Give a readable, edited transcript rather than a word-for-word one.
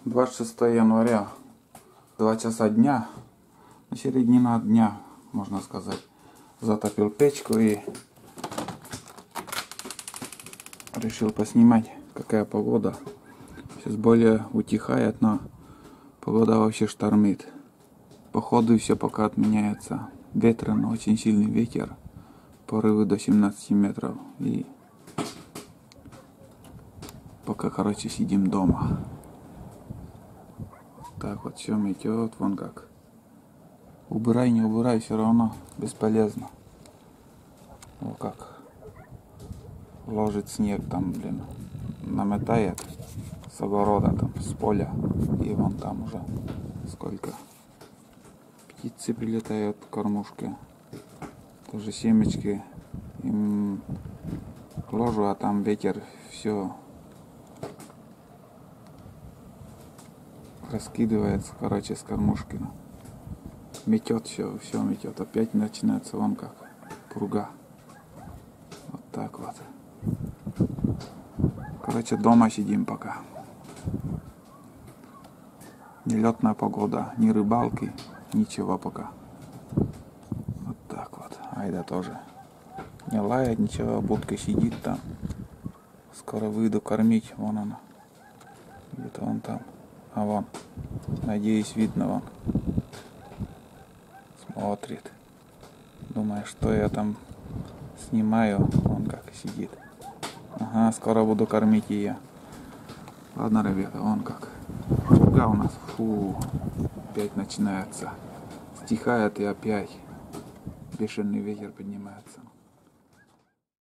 26 января, 2 часа дня, середина дня, можно сказать. Затопил печку и решил поснимать, какая погода. Сейчас более утихает, но погода вообще штормит. Походу все пока отменяется. Ветрено, очень сильный ветер, порывы до 17 метров. И пока, короче, сидим дома. Так вот все метет, вон как. Убирай, не убирай, все равно бесполезно. Вот как. Ложит снег там, блин, наметает с огорода, там, с поля. И вон там уже сколько. Птицы прилетают к кормушке. Тоже семечки. Им ложу, а там ветер все раскидывается, короче, с кормушки. Метет все метет. Опять начинается вон как пурга. Вот так вот. Короче, дома сидим пока. Не летная погода, ни рыбалки, ничего пока. Вот так вот. Айда тоже не лает, ничего, будка сидит там. Скоро выйду кормить, вон она. Где-то вон там. А вон, надеюсь, видно вон. Смотрит. Думаю, что я там снимаю. Вон как сидит. Ага, скоро буду кормить ее. Ладно, ребята, вон как. Пурга у нас. Фу. Опять начинается. Стихает и опять бешеный ветер поднимается.